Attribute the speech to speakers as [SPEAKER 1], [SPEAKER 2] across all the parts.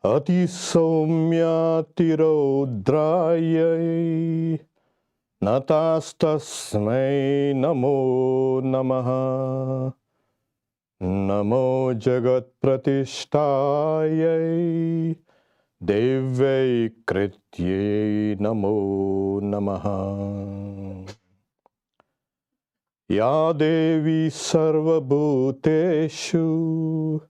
[SPEAKER 1] Ati Soumyatirodrayai Natastasmai Namo Namaha Namo Jagat Pratishthayai Devyai Krityai Namo Namaha Ya Devi Sarva Bhuteshu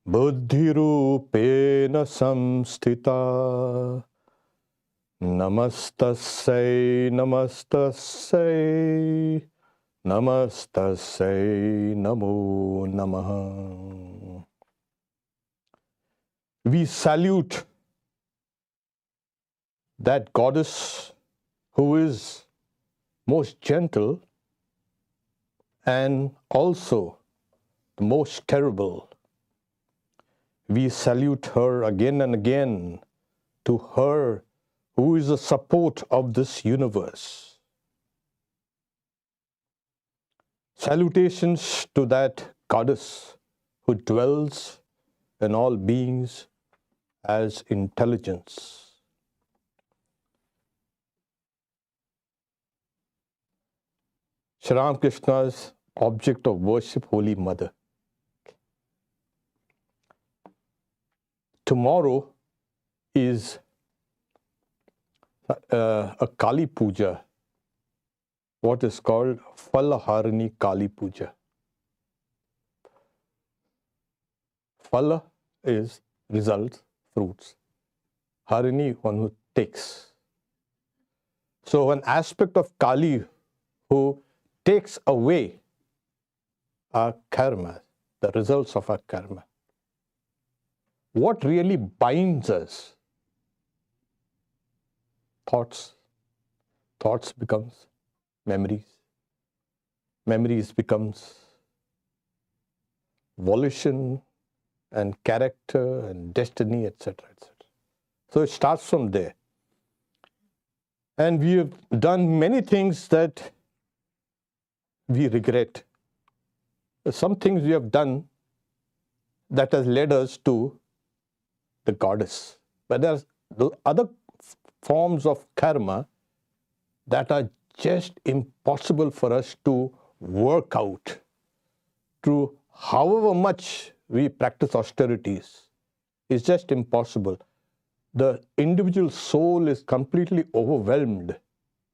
[SPEAKER 1] Buddhirupena Samstita Namastasai Namastasai Namastasai Namo Namaha. We salute that goddess who is most gentle and also the most terrible. We salute her again and again, to her who is the support of this universe. Salutations to that goddess who dwells in all beings as intelligence. Sri Ramakrishna's object of worship, Holy Mother. Tomorrow is a Kali Puja, what is called Phalaharini Kali Puja. Phala is results, fruits. Harini, one who takes. So an aspect of Kali who takes away our karma, the results of our karma. What really binds us? Thoughts. Thoughts becomes memories. Memories becomes volition and character and destiny, etc., etc. So it starts from there. And we have done many things that we regret. Some things we have done that has led us to the goddess. But there are other forms of karma that are just impossible for us to work out through however much we practice austerities. It's just impossible. The individual soul is completely overwhelmed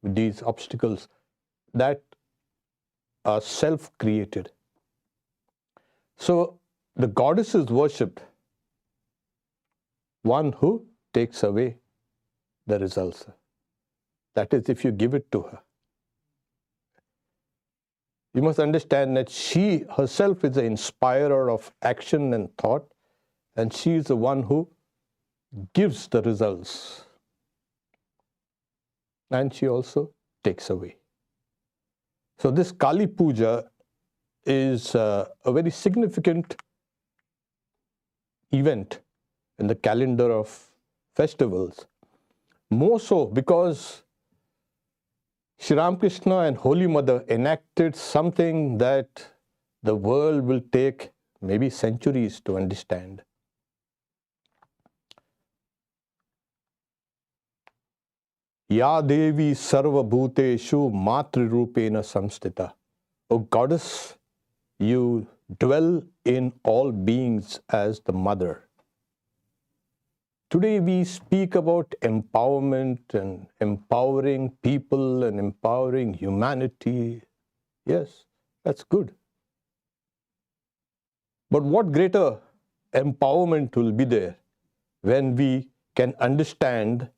[SPEAKER 1] with these obstacles that are self-created. So the goddess is worshipped, one who takes away the results. That is, if you give it to her. You must understand that she herself is the inspirer of action and thought, and she is the one who gives the results. And she also takes away. So this Kali Puja is a very significant event in the calendar of festivals. More so because Sri Ramakrishna and Holy Mother enacted something that the world will take maybe centuries to understand. Ya Devi Sarva Bhuteshu Matri Rupena Samstita. O Goddess, you dwell in all beings as the mother. Today we speak about empowerment and empowering people and empowering humanity. Yes, that's good. But what greater empowerment will be there when we can understand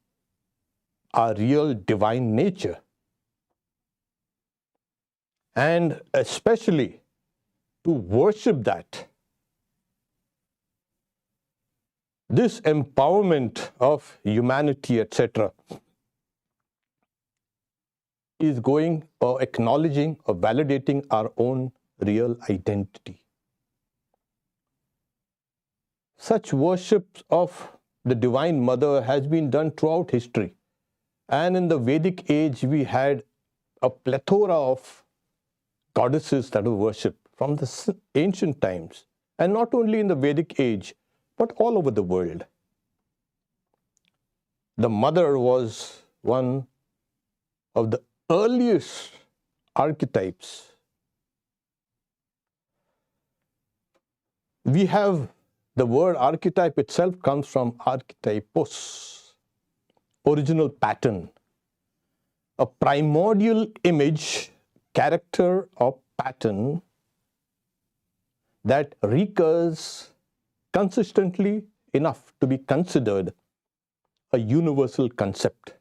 [SPEAKER 1] our real divine nature? And especially to worship that. This empowerment of humanity, etc., is going or acknowledging or validating our own real identity. Such worship of the Divine Mother has been done throughout history. And in the Vedic age, we had a plethora of goddesses that were worshipped from the ancient times. And not only in the Vedic age, but all over the world. the mother was one of the earliest archetypes. We have the word archetype itself comes from archetypos, original pattern, a primordial image, character or pattern that recurs consistently enough to be considered a universal concept.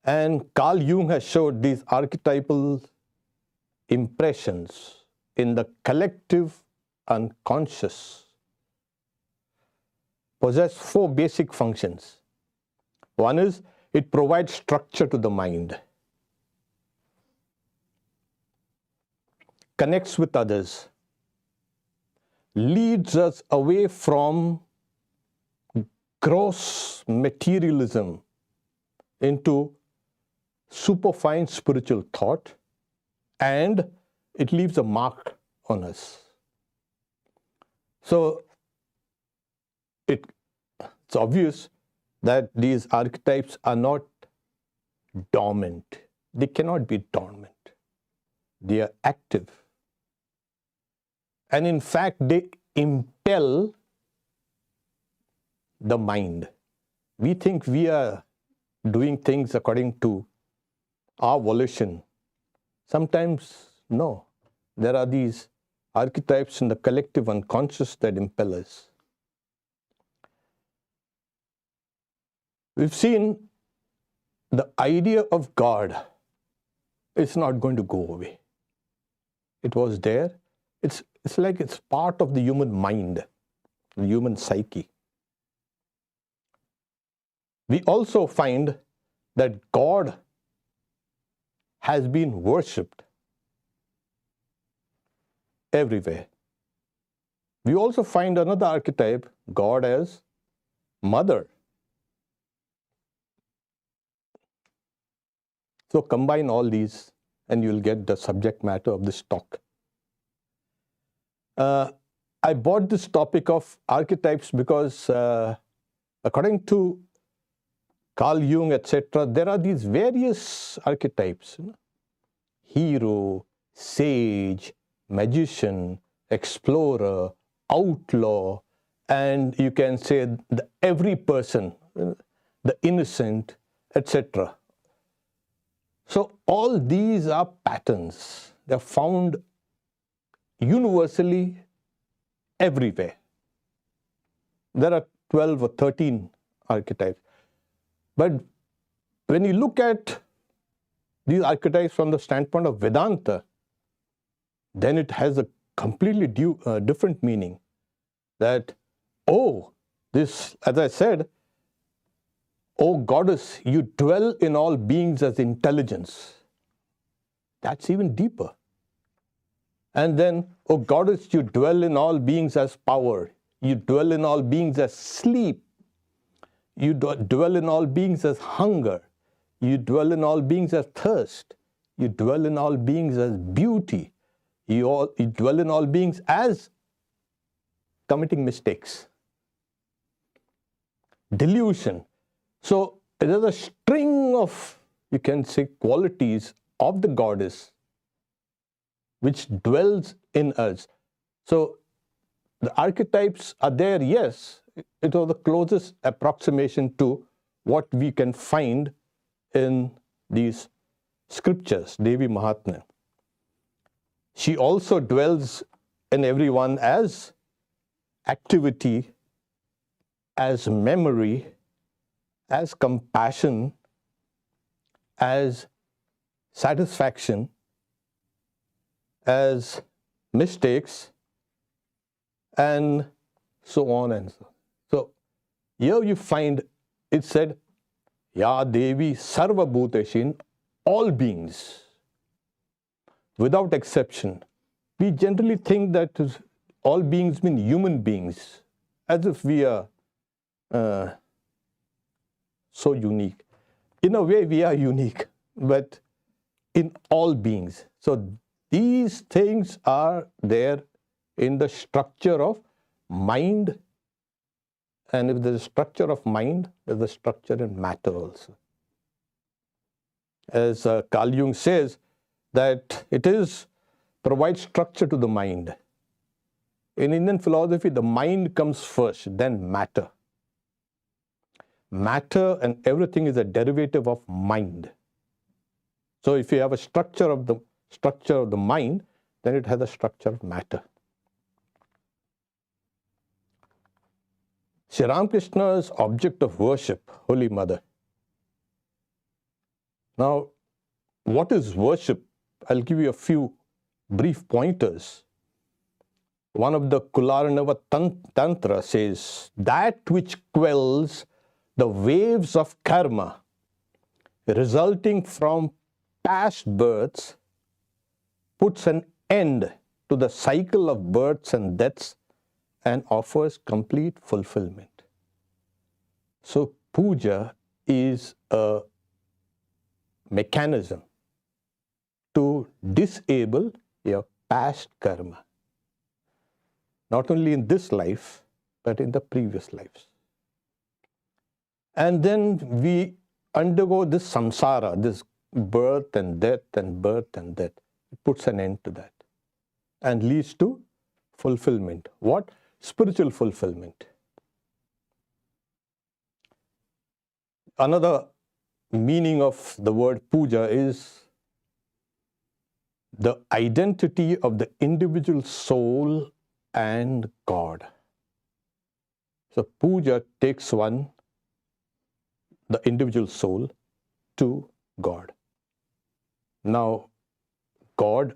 [SPEAKER 1] And Carl Jung has showed these archetypal impressions in the collective unconscious possess four basic functions. One is it provides structure to the mind, connects with others, leads us away from gross materialism into superfine spiritual thought, and it leaves a mark on us. So it's obvious that these archetypes are not dormant. They cannot be dormant. They are active. And in fact, they impel the mind. We think we are doing things according to our volition. Sometimes, no. There are these archetypes in the collective unconscious that impel us. We've seen the idea of God is not going to go away. It was there. It's like it's part of the human mind, the human psyche. We also find that God has been worshipped everywhere. We also find another archetype, God as mother. So combine all these and you'll get the subject matter of this talk. I brought this topic of archetypes because according to Carl Jung, etc., there are these various archetypes. Hero, sage, magician, explorer, outlaw, and you can say the every person, the innocent, etc. So all these are patterns. They are found universally everywhere. There are 12 or 13 archetypes. But when you look at these archetypes from the standpoint of Vedanta, then it has a completely different meaning. That, oh, this, as I said, oh goddess, you dwell in all beings as intelligence. That's even deeper. And then, oh goddess, you dwell in all beings as power. You dwell in all beings as sleep. You dwell in all beings as hunger. You dwell in all beings as thirst. You dwell in all beings as beauty. You dwell in all beings as committing mistakes. Delusion. So there's a string of, you can say, qualities of the goddess which dwells in us. So the archetypes are there, yes. It was the closest approximation to what we can find in these scriptures, Devi Mahatmya. She also dwells in everyone as activity, as memory, as compassion, as satisfaction, as mistakes, and so on and so on. So here you find it said, Ya Devi Sarva Bhuteshin, all beings, without exception. We generally think that all beings mean human beings, as if we are so unique. In a way, we are unique, but in all beings. So these things are there in the structure of mind And if there's a structure of mind, there's a structure in matter also. As Carl Jung says, that it provides structure to the mind. In Indian philosophy, the mind comes first, then matter. Matter and everything is a derivative of mind. So if you have a structure of the mind, then it has a structure of matter. Sri Ramakrishna's object of worship, Holy Mother. Now, what is worship? I'll give you a few brief pointers. One of the Kularnava Tantra says, that which quells the waves of karma resulting from past births puts an end to the cycle of births and deaths and offers complete fulfillment. So puja is a mechanism to disable your past karma. Not only in this life, but in the previous lives. And then we undergo this samsara, this birth and death and birth and death. It puts an end to that and leads to fulfillment. What? Spiritual fulfillment. Another meaning of the word puja is the identity of the individual soul and God. So puja takes the individual soul, to God. Now, God,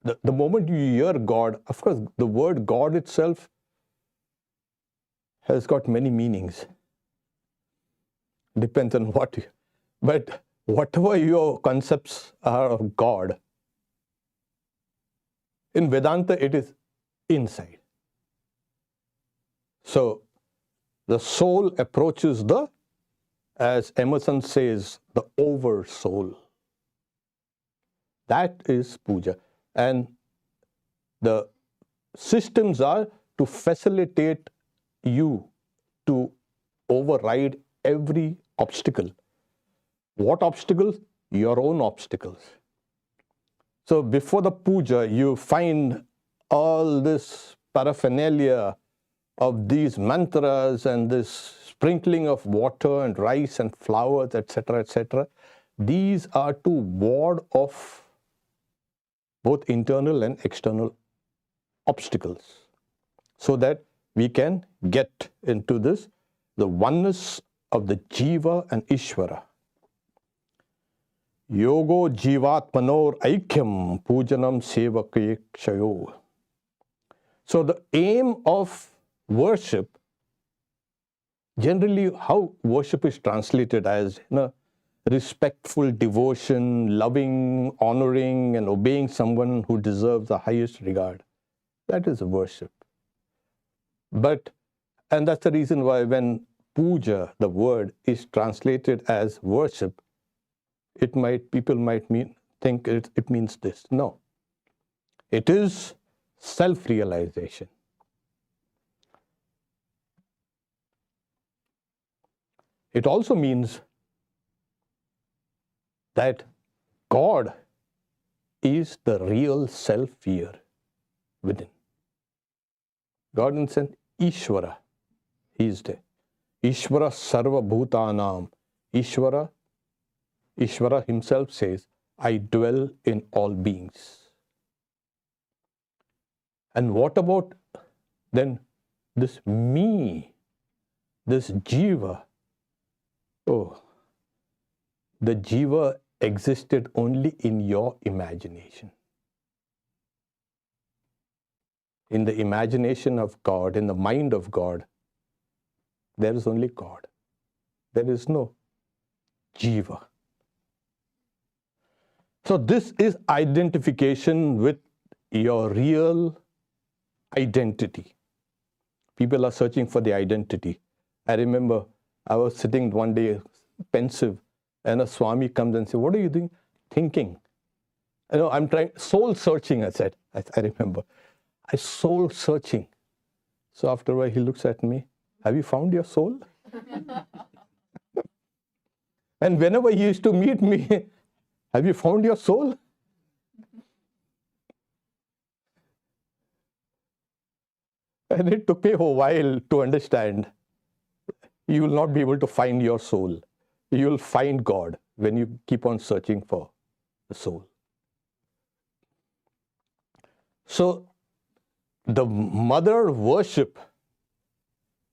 [SPEAKER 1] the moment you hear God, of course, the word God itself has got many meanings. Depends on what you, but whatever your concepts are of God, in Vedanta it is inside. So the soul approaches as Emerson says, the over soul. That is puja. And the systems are to facilitate you to override every obstacle. What obstacles? Your own obstacles. So before the puja, you find all this paraphernalia of these mantras and this sprinkling of water and rice and flowers, etc., etc. These are to ward off both internal and external obstacles, so that we can get into the oneness of the Jiva and Ishvara. Yogo jivatmanor aikyam pujanam sevakayakshayo. So the aim of worship, generally how worship is translated as, respectful devotion, loving, honoring, and obeying someone who deserves the highest regard. That is worship. And that's the reason why when puja, the word, is translated as worship, people might think it means this. No. It is self-realization. It also means that God is the real self here within. God in sense, Ishvara, He is there. Ishvara sarva bhutanam. Ishvara Himself says, I dwell in all beings. And what about then this me, this jiva? Oh, the jiva existed only in your imagination. In the imagination of God, in the mind of God, there is only God. There is no jiva. So this is identification with your real identity. People are searching for the identity. I remember I was sitting one day pensive, and a Swami comes and says, what are you doing? Thinking. I'm trying, soul searching, I said. I remember. I soul searching. So after a while he looks at me. have you found your soul? And whenever he used to meet me, have you found your soul? And it took me a while to understand. You will not be able to find your soul. You will find God when you keep on searching for the soul. So, the mother worship,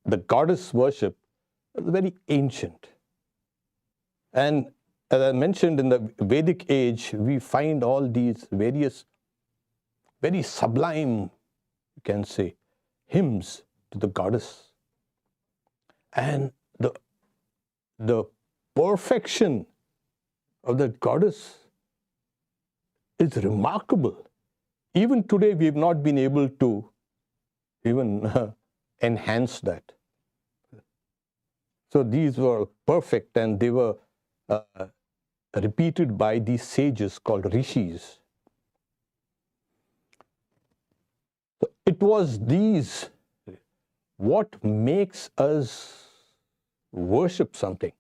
[SPEAKER 1] the goddess worship, is very ancient. And as I mentioned, in the Vedic age, we find all these various, very sublime, you can say, hymns to the goddess. And the perfection of that goddess is remarkable. Even today, we have not been able to even enhance that. So these were perfect, and they were repeated by these sages called rishis. So it was these, what makes us worship something.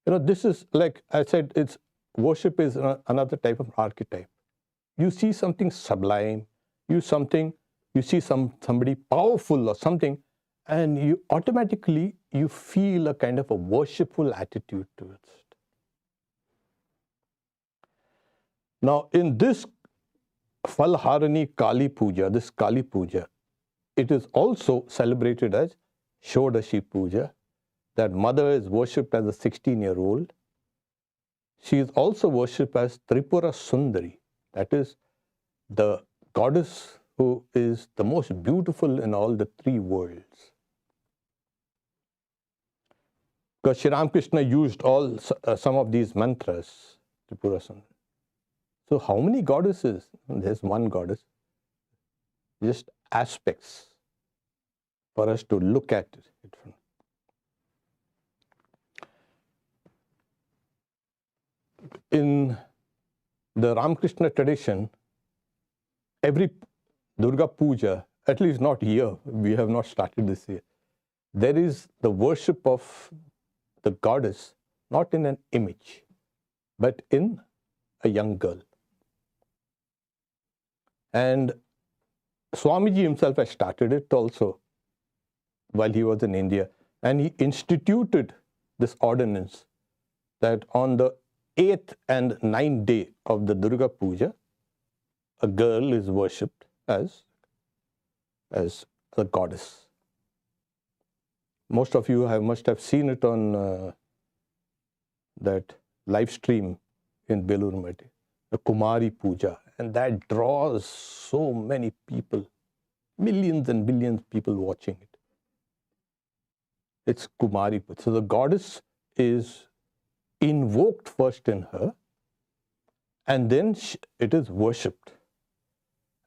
[SPEAKER 1] This is, like I said, worship is another type of archetype. You see something sublime, you see somebody powerful or something, and you automatically feel a kind of a worshipful attitude towards it. Now, in this Falharani Kali Puja, this Kali Puja, it is also celebrated as Shodashi Puja. That mother is worshipped as a 16-year-old. She is also worshipped as Tripura Sundari. That is the goddess who is the most beautiful in all the three worlds. Because Sri Ramakrishna used some of these mantras, Tripura Sundari. So how many goddesses? There's one goddess. Just aspects for us to look at it. In the Ramakrishna tradition, every Durga Puja, at least not here, we have not started this year, there is the worship of the goddess, not in an image, but in a young girl. And Swamiji himself has started it also while he was in India. And he instituted this ordinance that on the 8th and 9th day of the Durga Puja, a girl is worshipped as a goddess. Most of you must have seen it on that live stream in Belur Mati, the Kumari Puja. And that draws so many people, millions and billions of people watching it. It's Kumari Puja. So the goddess is invoked first in her, and then it is worshipped.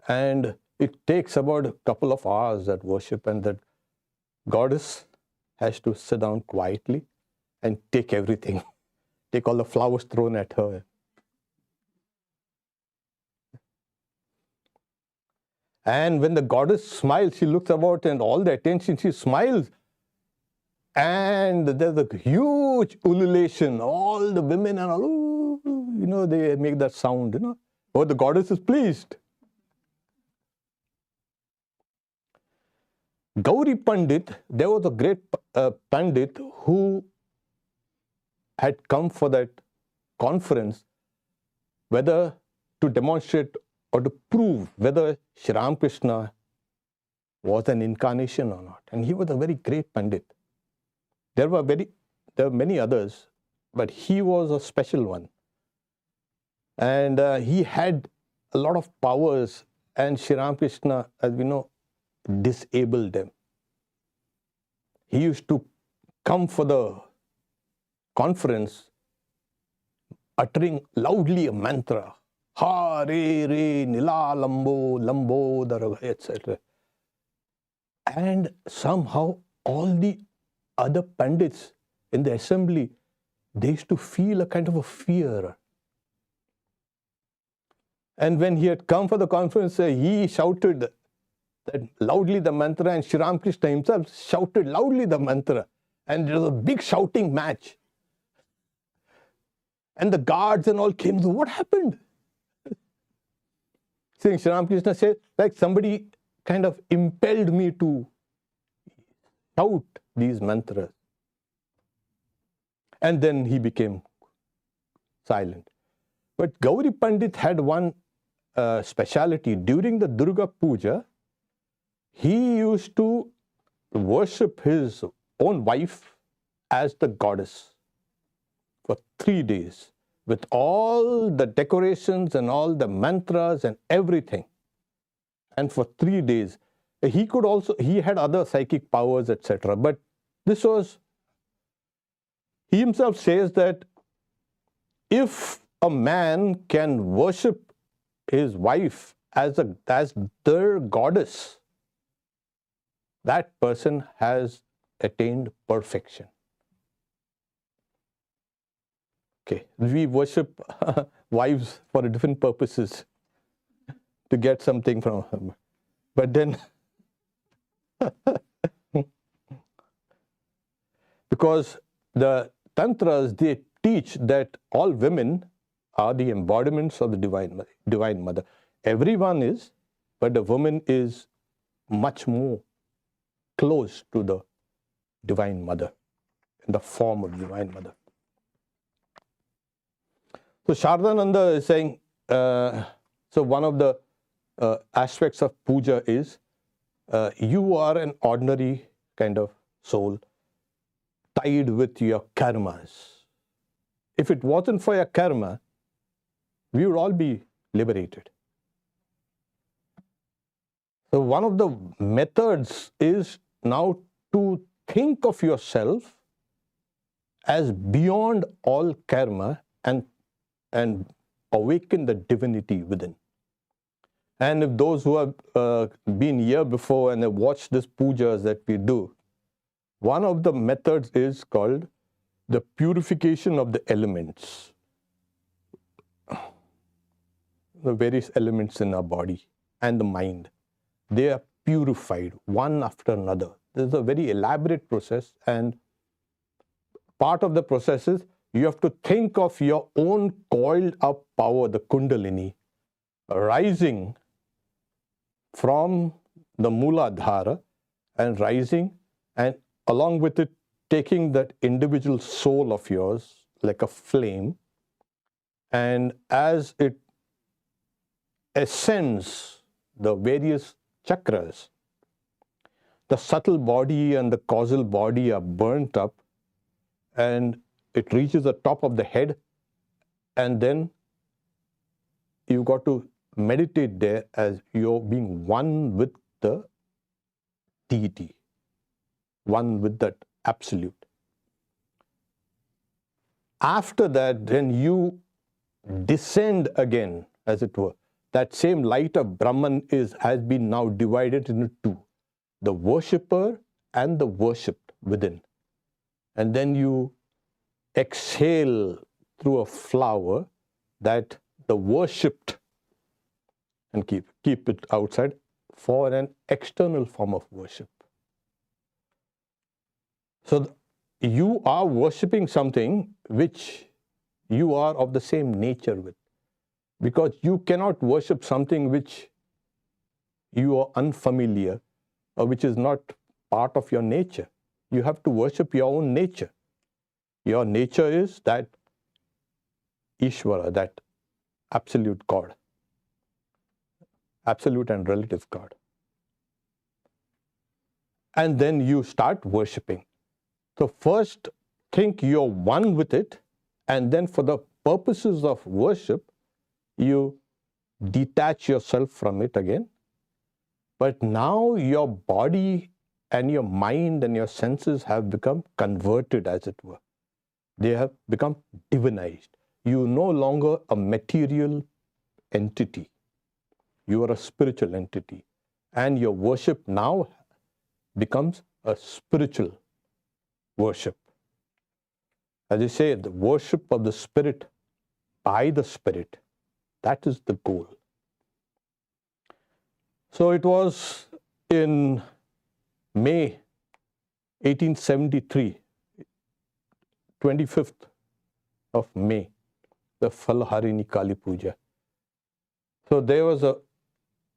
[SPEAKER 1] And it takes about a couple of hours, that worship, and that goddess has to sit down quietly and take everything, take all the flowers thrown at her. And when the goddess smiles, she looks about and all the attention, she smiles. And there's a huge ululation. All the women are all, they make that sound, Oh, the goddess is pleased. Gauri Pandit, there was a great Pandit who had come for that conference, whether to demonstrate or to prove whether Sri Ramakrishna was an incarnation or not. And he was a very great Pandit. There were many others, but he was a special one. And he had a lot of powers, and Sri Ramakrishna, as we know, disabled them. He used to come for the conference uttering loudly a mantra, Ha, Re, Re, Nila, Lambo, Lambo, Dara, etc. And somehow all the other Pandits in the assembly, they used to feel a kind of a fear. And when he had come for the conference, he shouted that loudly the mantra, and Sri Ramakrishna himself shouted loudly the mantra. And there was a big shouting match. And the guards and all came. What happened? Sri Ramakrishna said, like somebody kind of impelled me to shout these mantras. And then he became silent. But Gauri Pandit had one speciality. During the Durga Puja, he used to worship his own wife as the goddess for 3 days with all the decorations and all the mantras and everything. And for 3 days, he had other psychic powers, etc. But this was, he himself says that if a man can worship his wife as their goddess, that person has attained perfection. Okay, we worship wives for different purposes to get something from them. But then, because the Tantras, they teach that all women are the embodiments of the Divine Mother. Everyone is, but the woman is much more close to the Divine Mother, in the form of Divine Mother. So Shardananda is saying, so one of the aspects of puja is, you are an ordinary kind of soul tied with your karmas. If it wasn't for your karma, we would all be liberated. So one of the methods is now to think of yourself as beyond all karma and awaken the divinity within. And if those who have been here before and have watched these pujas that we do, one of the methods is called the purification of the elements. The various elements in our body and the mind, they are purified one after another. This is a very elaborate process, and part of the process is you have to think of your own coiled up power, the Kundalini, rising from the Mooladhara and rising, and along with it taking that individual soul of yours like a flame, and as it ascends the various chakras, the subtle body and the causal body are burnt up, and it reaches the top of the head, and then you've got to meditate there as you're being one with the deity, one with that absolute. After that, then you descend again, as it were. That same light of Brahman has been now divided into two, the worshipper and the worshipped within. And then you exhale through a flower that the worshipped, and keep it outside for an external form of worship. So you are worshipping something which you are of the same nature with, because you cannot worship something which you are unfamiliar or which is not part of your nature. You have to worship your own nature. Your nature is that Ishvara, that absolute God, absolute and relative God. And then you start worshipping. So first think you're one with it, and then for the purposes of worship, you detach yourself from it again. But now your body and your mind and your senses have become converted, as it were. They have become divinized. You are no longer a material entity. You are a spiritual entity. And your worship now becomes a spiritual worship. As I say, the worship of the Spirit by the Spirit. That is the goal. So it was in May 1873, 25th of May, the Falharini Kali Puja. So there was a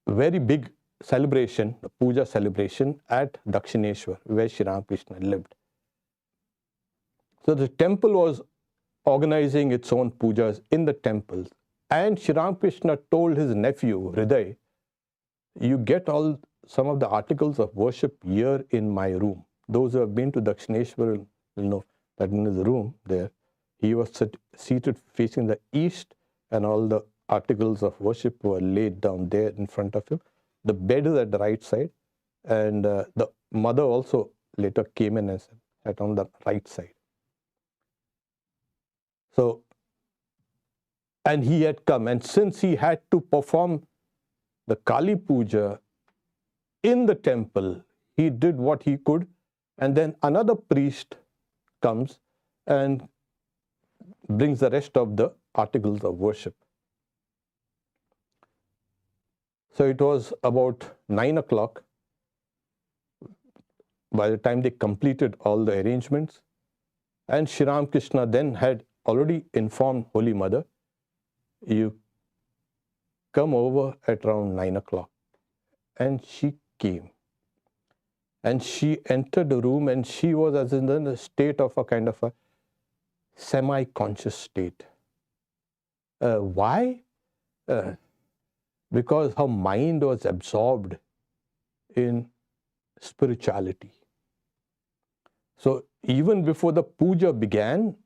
[SPEAKER 1] very big celebration, a puja celebration at Dakshineshwar, where Sri Ramakrishna lived. So the temple was organizing its own pujas in the temples. And Sri Ramakrishna told his nephew, Hriday, you get some of the articles of worship here in my room. Those who have been to Dakshineshwar will know that in his room there, he was seated facing the east, and all the articles of worship were laid down there in front of him. The bed is at the right side, and the mother also later came in and sat on the right side. So, and he had come, and since he had to perform the Kali Puja in the temple, he did what he could, and then another priest comes and brings the rest of the articles of worship. So it was about 9 o'clock by the time they completed all the arrangements, and Sri Ramakrishna then had already informed Holy Mother, you come over at around 9 o'clock. And she came. And she entered the room, and she was as in a state of a kind of a semi-conscious state. Why? Because her mind was absorbed in spirituality. So even before the puja began,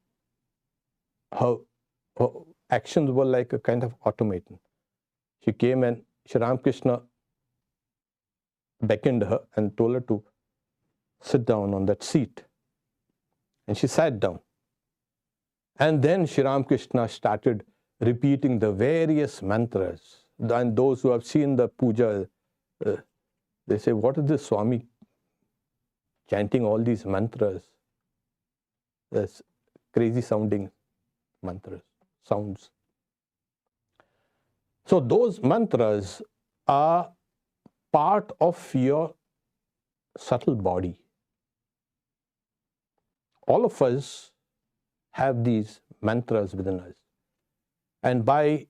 [SPEAKER 1] her actions were like a kind of automaton. She came, and Sri Ramakrishna beckoned her and told her to sit down on that seat. And she sat down. And then Sri Ramakrishna started repeating the various mantras. And those who have seen the puja, they say, what is this Swami chanting all these mantras? That's crazy sounding mantras, sounds. So those mantras are part of your subtle body. All of us have these mantras within us. And by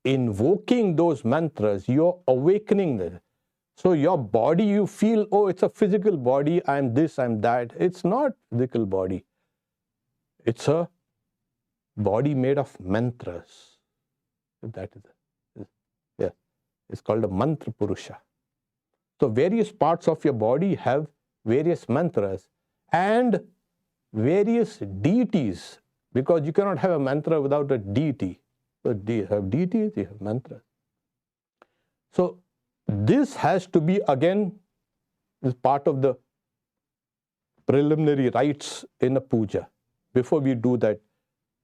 [SPEAKER 1] invoking those mantras, you're awakening them. So your body, you feel, oh, it's a physical body, I'm this, I'm that. It's not physical body. It's a body made of mantras. That is, yeah, it's called a mantra purusha. So various parts of your body have various mantras and various deities, because you cannot have a mantra without a deity. So you have deities, you have mantras. So this has to be, again, is part of the preliminary rites in a puja before we do that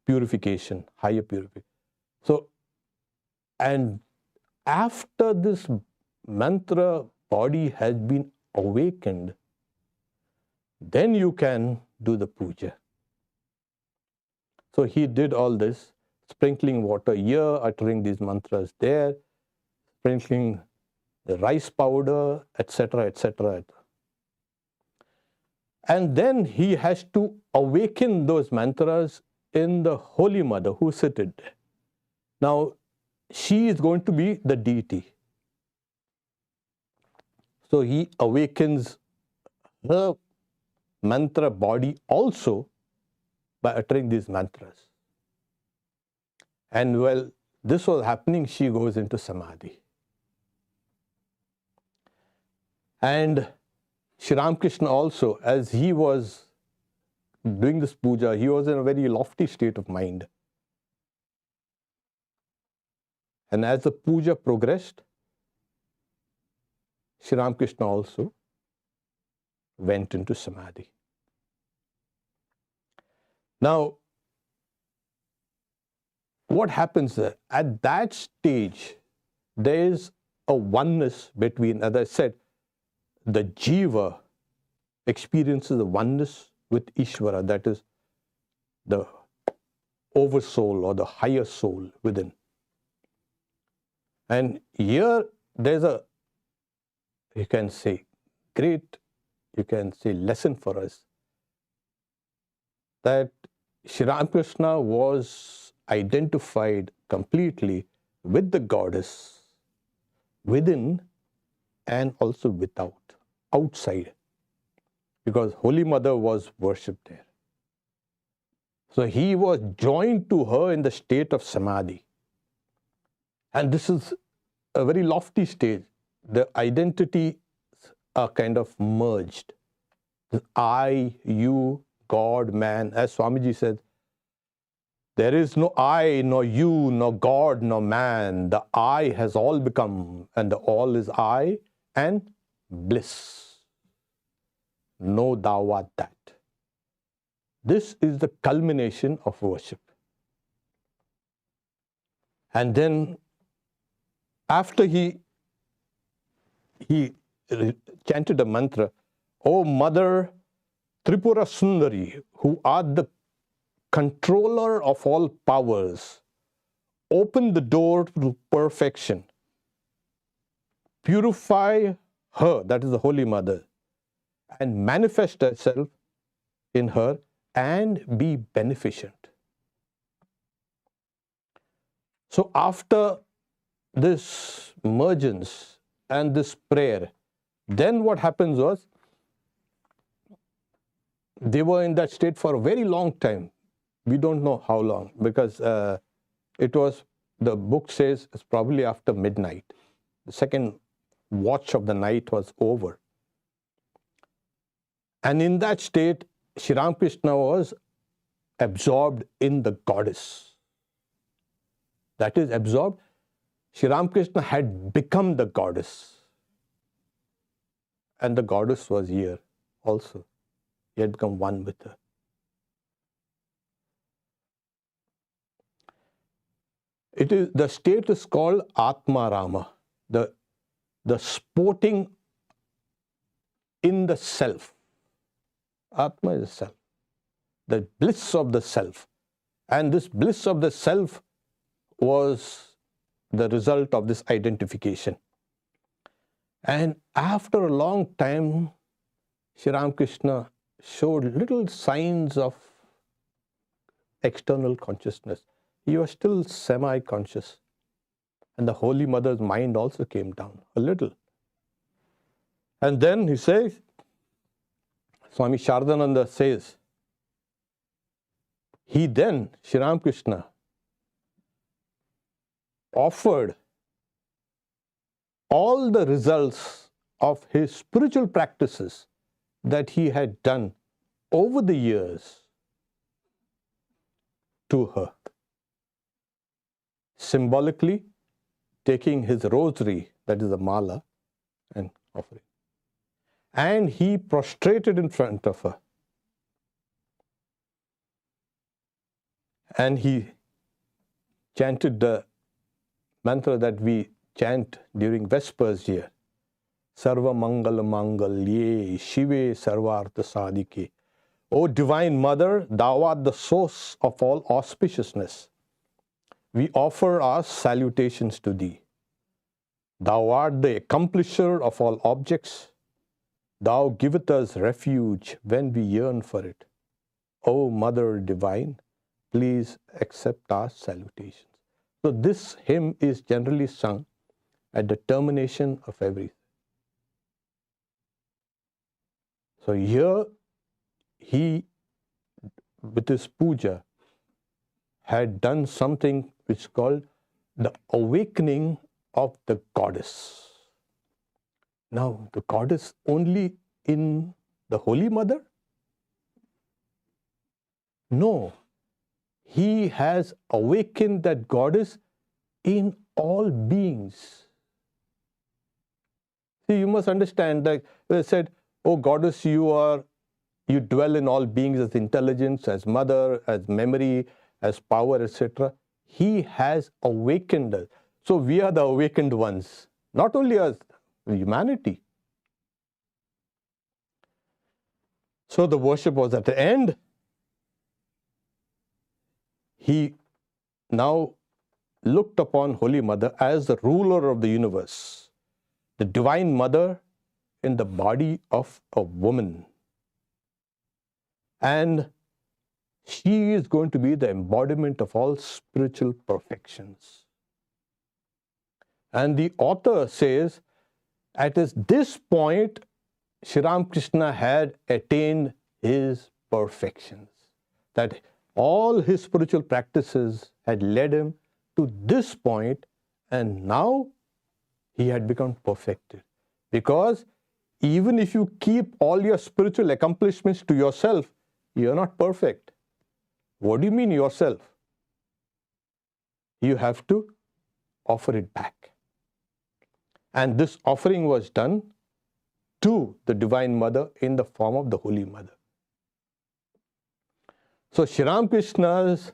[SPEAKER 1] purification, higher purification. So, and after this mantra body has been awakened, then you can do the puja. So he did all this, sprinkling water here, uttering these mantras there, sprinkling the rice powder, etc., etc. And then he has to awaken those mantras in the Holy Mother who seated there. Now, she is going to be the deity. So he awakens her mantra body also by uttering these mantras. And while this was happening, she goes into samadhi. And Sri Ramakrishna also, as he was doing this puja, he was in a very lofty state of mind. And as the puja progressed, Sri Ramakrishna also went into samadhi. Now, what happens there? At that stage, there is a oneness between, as I said, the jiva experiences the oneness with Ishvara, that is the oversoul or the higher soul within. And here there's a you can say, great, you can say, lesson for us, that Sri Ramakrishna was identified completely with the goddess within and also without, outside, because Holy Mother was worshipped there. So he was joined to her in the state of Samadhi. And this is a very lofty stage. The identities are kind of merged. The I, you, God, man. As Swamiji said, there is no I, nor you, nor God, nor man. The I has all become, and the all is I and bliss. Know thou art that. This is the culmination of worship. And then after he chanted a mantra, O Mother Tripura Sundari, who art the controller of all powers, open the door to perfection. Purify her, that is the Holy Mother, and manifest herself in her and be beneficent. So after this emergence and this prayer, then what happens was, they were in that state for a very long time. We don't know how long, because it was, the book says, it's probably after midnight. The second watch of the night was over. And in that state, Sri Ramakrishna was absorbed in the goddess. That is, absorbed. Sri Ramakrishna had become the goddess. And the goddess was here also. He had become one with her. It is, the state is called Atma Rama, the sporting in the self. Atma is self, the bliss of the self. And this bliss of the self was the result of this identification. And after a long time, Sri Ramakrishna showed little signs of external consciousness. He was still semi-conscious. And the Holy Mother's mind also came down a little. And then he says, Swami Shardananda says, he then, Sri Ramakrishna, offered all the results of his spiritual practices that he had done over the years to her. Symbolically taking his rosary, that is a mala, and offering. And he prostrated in front of her. And he chanted the mantra that we chant during Vespers here. Sarva Mangala Mangalye Shive Sarvartha Sadike. O Divine Mother, thou art the source of all auspiciousness. We offer our salutations to thee. Thou art the accomplisher of all objects. Thou giveth us refuge when we yearn for it. O Mother Divine, please accept our salutations. So this hymn is generally sung at the termination of everything. So here he, with his puja, had done something which is called the awakening of the goddess. Now, the goddess only in the Holy Mother? No. He has awakened that goddess in all beings. See, you must understand that they said, oh goddess, you dwell in all beings as intelligence, as mother, as memory, as power, etc. He has awakened us. So we are the awakened ones, not only as humanity. So the worship was at the end. He now looked upon Holy Mother as the ruler of the universe, the Divine Mother in the body of a woman. And she is going to be the embodiment of all spiritual perfections. And the author says, at this point, Sri Ramakrishna had attained his perfections. That all his spiritual practices had led him to this point, and now he had become perfected. Because even if you keep all your spiritual accomplishments to yourself, you're not perfect. What do you mean yourself? You have to offer it back. And this offering was done to the Divine Mother in the form of the Holy Mother. So Sri Ramakrishna's,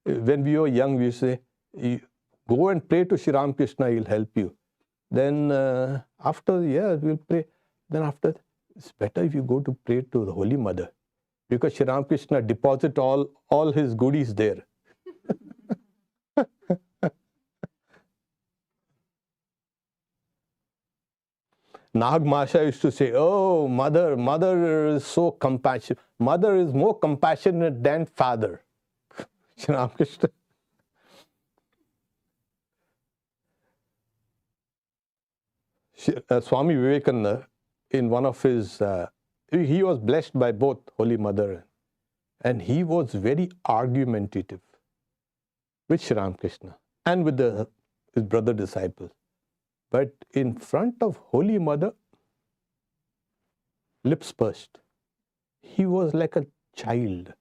[SPEAKER 1] when we were young, we used to say, go and pray to Sri Ramakrishna, he'll help you. Then after, we'll pray. Then after, it's better if you go to pray to the Holy Mother, because Sri Ramakrishna deposit all his goodies there. Nag Masha used to say, oh, mother is so compassionate. Mother is more compassionate than father. Sri Ramakrishna. Swami Vivekananda, in one of his, he was blessed by both Holy Mother, and he was very argumentative with Sri Ramakrishna and with his brother disciples. But in front of Holy Mother, lips pursed. He was like a child.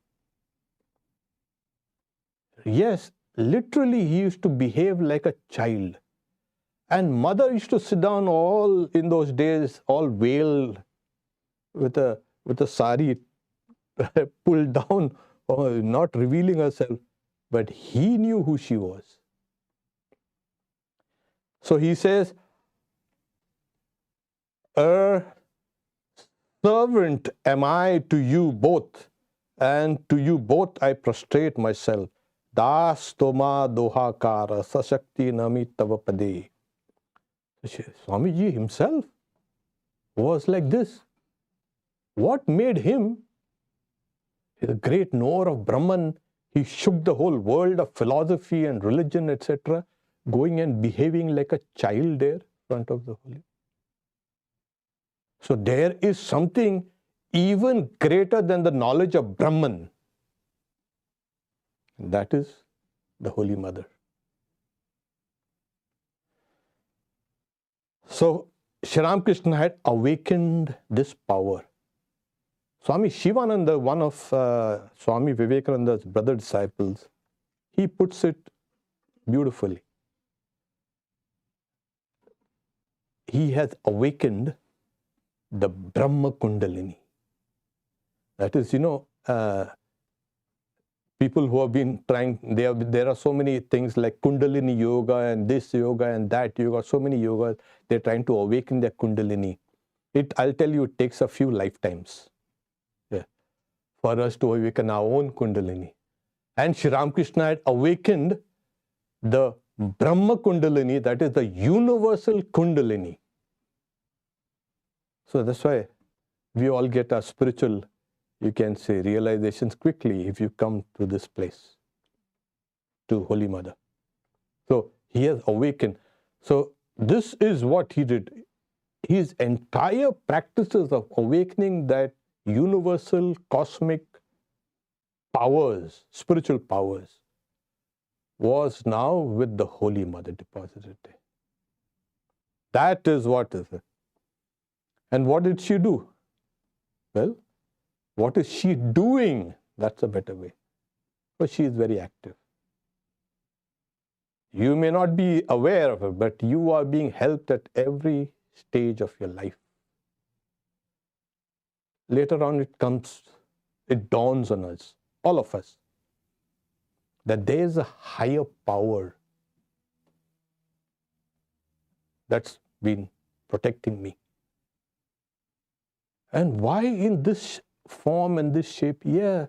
[SPEAKER 1] Yes, literally he used to behave like a child. And Mother used to sit down all in those days, all veiled with a sari pulled down, or not revealing herself. But he knew who she was. So he says, a servant am I to you both, and to you both I prostrate myself. Das toma dohakara sashakti nami tavapade. Swamiji himself was like this. What made him the great knower of Brahman? He shook the whole world of philosophy and religion, etc., going and behaving like a child there in front of the Holy. So there is something even greater than the knowledge of Brahman. And that is the Holy Mother. So Sri Ramakrishna had awakened this power. Swami Shivananda, one of Swami Vivekananda's brother disciples, he puts it beautifully. He has awakened the Brahma Kundalini. That is, people who have been trying, there are so many things like Kundalini yoga and this yoga and that yoga, so many yogas, they're trying to awaken their Kundalini. I'll tell you, it takes a few lifetimes for us to awaken our own Kundalini. And Sri Ramakrishna had awakened the Brahma Kundalini, that is the universal Kundalini. So that's why we all get our spiritual, you can say, realizations quickly if you come to this place, to Holy Mother. So he has awakened. So this is what he did. His entire practices of awakening that universal cosmic powers, spiritual powers, was now with the Holy Mother deposited there. That is what is it. And what did she do? Well, what is she doing? That's a better way. But she is very active. You may not be aware of it, but you are being helped at every stage of your life. Later on it dawns on us, all of us, that there is a higher power that's been protecting me. And why in this form and this shape? Yeah,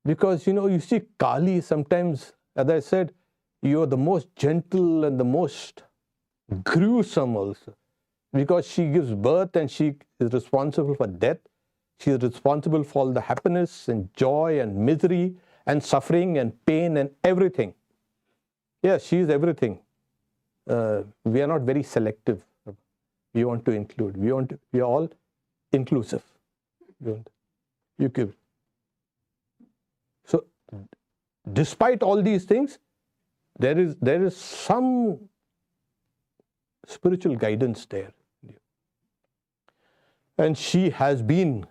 [SPEAKER 1] because you see Kali sometimes, as I said, you're the most gentle and the most gruesome also. because she gives birth and she is responsible for death. She is responsible for all the happiness and joy and misery and suffering and pain and everything. Yes, she is everything. We are not very selective. We want to include. We are all inclusive. You give. So, despite all these things, there is some spiritual guidance there. And she has been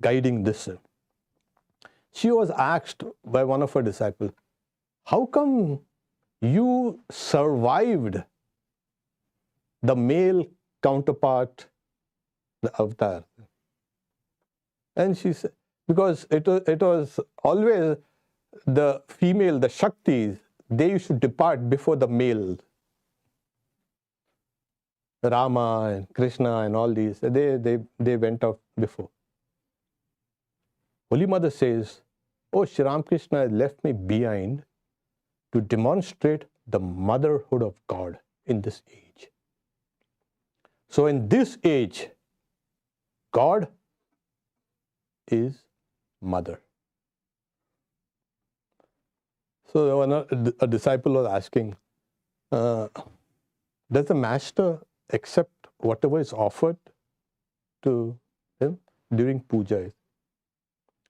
[SPEAKER 1] guiding this. She was asked by one of her disciples, how come you survived the male counterpart, the avatar? And she said, because it was always the female, the Shaktis, they used to depart before the male. Rama and Krishna and all these, they went out before. Holy Mother says, oh, Shri Ramakrishna has left me behind to demonstrate the motherhood of God in this age. So in this age, God is mother. So a disciple was asking, does the master accept whatever is offered to him during puja?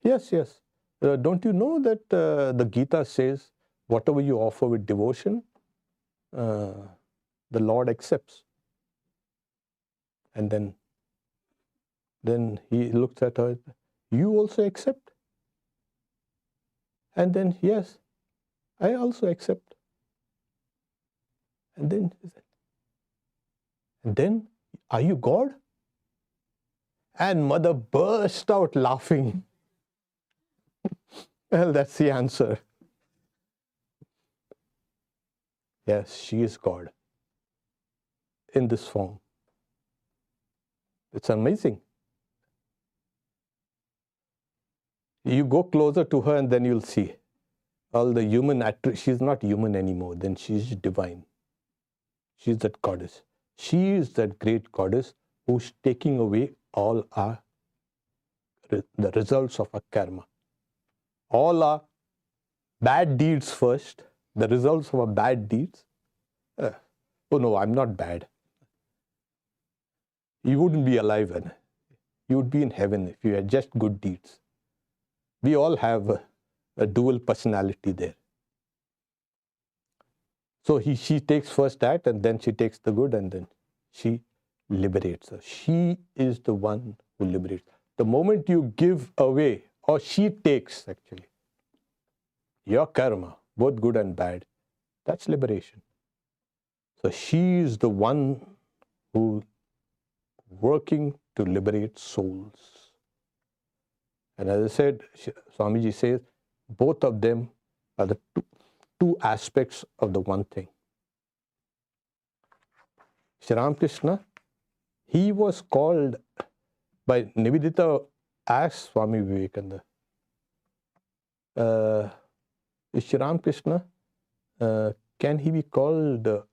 [SPEAKER 1] Yes, yes. Don't you know that the Gita says, whatever you offer with devotion, the Lord accepts. And then he looks at her, you also accept? And then, yes, I also accept. And then, are you God? And Mother burst out laughing. Well, that's the answer. Yes, she is God in this form. It's amazing. You go closer to her and then you'll see all the human attributes. She's not human anymore, then she's divine. She's that goddess. She is that great goddess who's taking away all the results of our karma. All our bad deeds first, the results of our bad deeds. Oh no, I'm not bad. You wouldn't be alive then. You would be in heaven if you had just good deeds. We all have a dual personality there. So she takes first that, and then she takes the good, and then she liberates her. She is the one who liberates. The moment you give away, or she takes actually, your karma, both good and bad, that's liberation. So she is the one who working to liberate souls. And as I said, Swamiji says, both of them are the two aspects of the one thing. Shri Ramakrishna, he was called by Nivedita as Swami Vivekananda. Shri Ramakrishna, can he be called the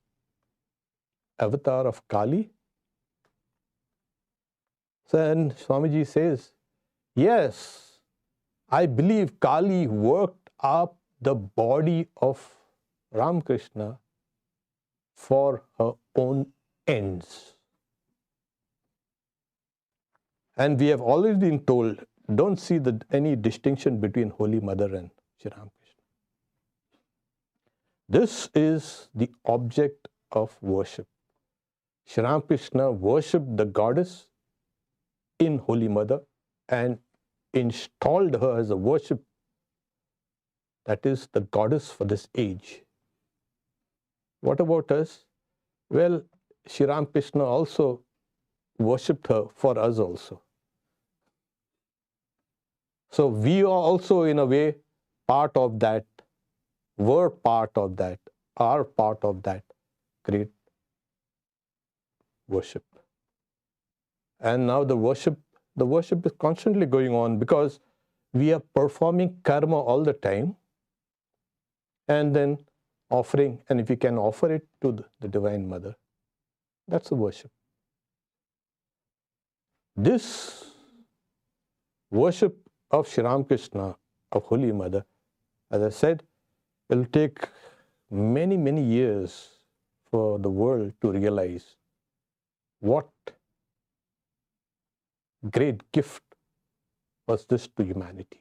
[SPEAKER 1] avatar of Kali? So, and Swamiji says, yes, I believe Kali worked up the body of Ramakrishna for her own ends. And we have already been told, don't see any distinction between Holy Mother and Shri Ramakrishna. This is the object of worship. Shri Ramakrishna worshipped the goddess in Holy Mother and installed her as a worship, that is the goddess for this age. What about us? Well, Shri Ramakrishna also worshipped her for us also. So we are also in a way part of that, were part of that, are part of that great worship. And now the worship is constantly going on because we are performing karma all the time and then offering, and if you can offer it to the Divine Mother, that's the worship. This worship of Sri Ramakrishna, of Holy Mother, as I said, it will take many, many years for the world to realize what great gift was this to humanity.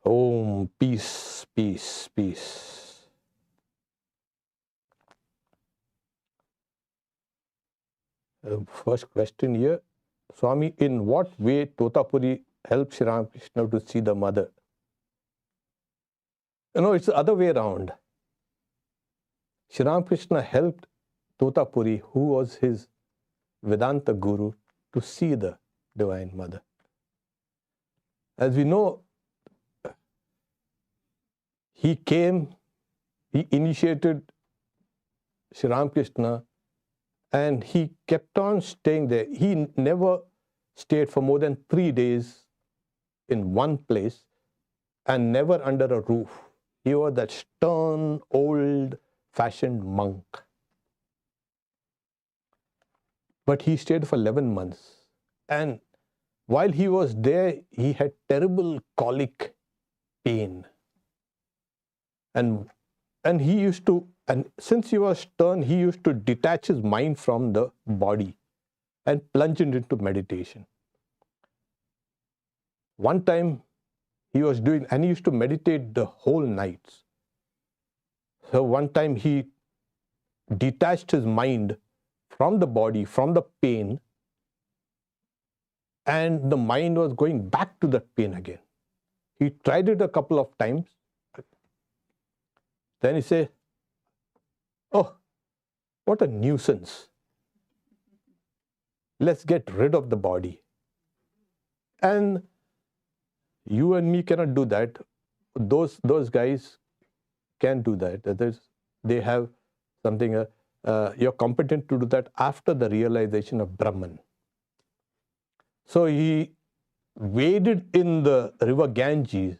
[SPEAKER 1] Om, peace, peace, peace. First question here, Swami, in what way Totapuri helped Sri Ramakrishna to see the mother? It's the other way around. Sri Ramakrishna helped Totapuri, who was his Vedanta guru, to see the Divine Mother. As we know, he initiated Sri Ramakrishna, and he kept on staying there. He never stayed for more than 3 days in one place and never under a roof. He was that stern, old-fashioned monk. But he stayed for 11 months. And while he was there, he had terrible colic pain. And he used to, and since he was stern, he used to detach his mind from the body and plunge into meditation. One time he was doing, and he used to meditate the whole nights. So one time he detached his mind from the body, from the pain, and the mind was going back to that pain again. He tried it a couple of times. Then he said, oh, what a nuisance. Let's get rid of the body. And you and me cannot do that. Those guys can do that. They have something, you're competent to do that after the realization of Brahman. So he waded in the river Ganges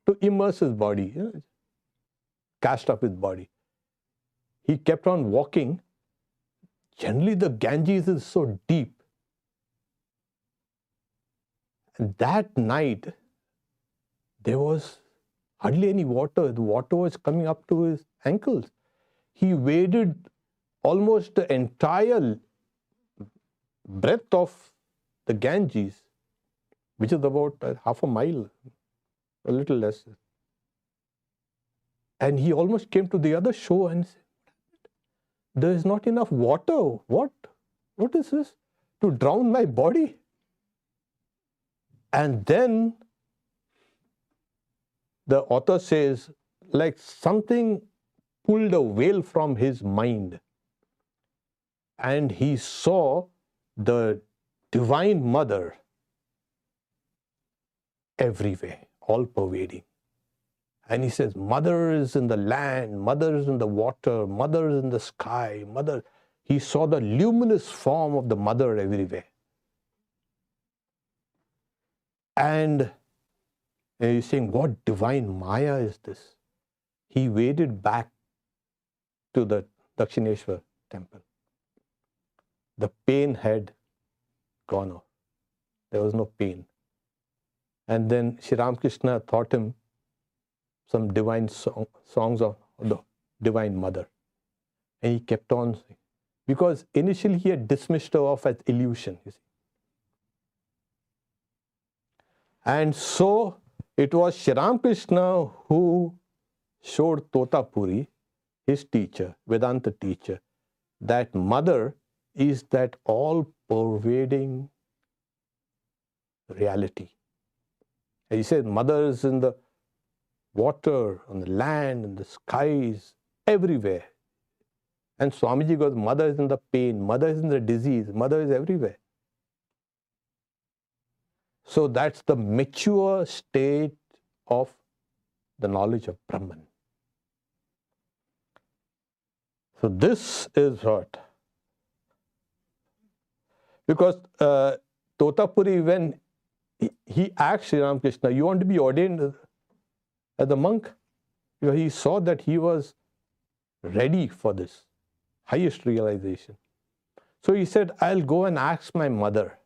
[SPEAKER 1] to immerse his body, cast off his body. He kept on walking. Generally, the Ganges is so deep. And that night, there was hardly any water. The water was coming up to his ankles. He waded almost the entire breadth of the Ganges, which is about half a mile, a little less. And he almost came to the other shore and said, there is not enough water. What is this? To drown my body? And then the author says, like something pulled a veil from his mind. And he saw the Divine Mother everywhere, all pervading. And he says, Mother is in the land, Mother is in the water, Mother is in the sky, Mother. He saw the luminous form of the Mother everywhere. And he's saying, what divine Maya is this? He waded back to the Dakshineshwar temple. The pain had gone off. There was no pain. And then Sri Ramakrishna taught him some divine songs of the Divine Mother. And he kept on saying, because initially he had dismissed her off as illusion, you see. And so it was Sri Ramakrishna who showed Totapuri, his teacher, Vedanta teacher, that Mother is that all-pervading reality. And he said, Mother is in the water, on the land, in the skies, everywhere. And Swamiji goes, Mother is in the pain, Mother is in the disease, Mother is everywhere. So that's the mature state of the knowledge of Brahman. So this is what? Because Totapuri, when he asked Sri Ramakrishna, you want to be ordained as a monk? Because he saw that he was ready for this highest realization. So he said, I'll go and ask my mother.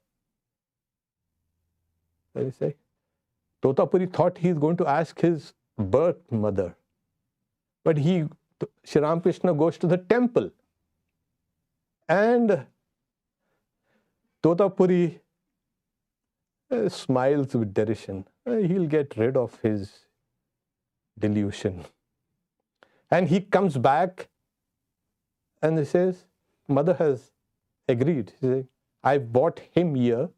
[SPEAKER 1] What did he say? Totapuri thought he's going to ask his birth mother. But Sri Ramakrishna goes to the temple. And Totapuri smiles with derision. He'll get rid of his delusion. And he comes back and he says, Mother has agreed. He said, I brought him here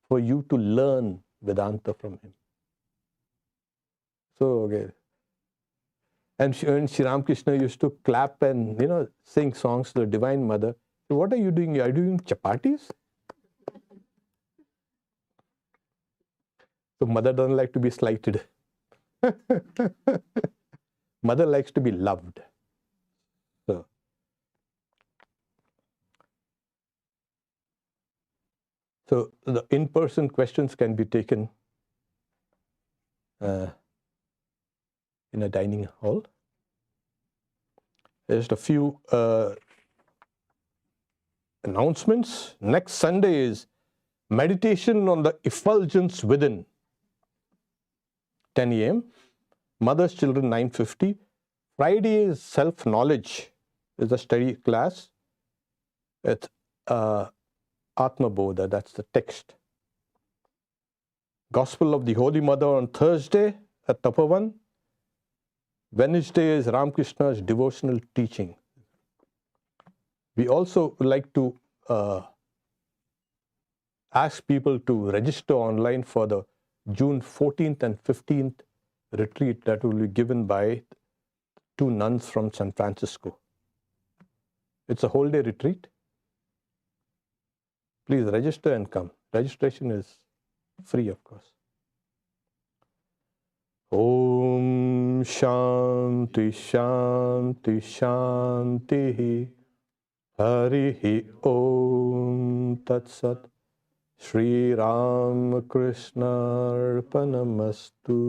[SPEAKER 1] for you to learn Vedanta from him. So, okay. And Sri Ramakrishna used to clap and, sing songs to the Divine Mother. So what are you doing here? Are you doing chapatis? So Mother doesn't like to be slighted. Mother likes to be loved. So the in-person questions can be taken in a dining hall. Just a few announcements. Next Sunday is meditation on the effulgence within, 10 a.m. Mother's Children, 9:50. Friday is self-knowledge. Is a study class. It's Atma Bodha, that's the text. Gospel of the Holy Mother on Thursday at Tapavan. Wednesday is Ramakrishna's devotional teaching. We also would like to ask people to register online for the June 14th and 15th retreat that will be given by 2 nuns from San Francisco. It's a whole day retreat. Please register and come. Registration is free, of course. Om Shanti Shanti Shanti Harihi Om Tat Sat Shri Ramakrishna Arpanamastu.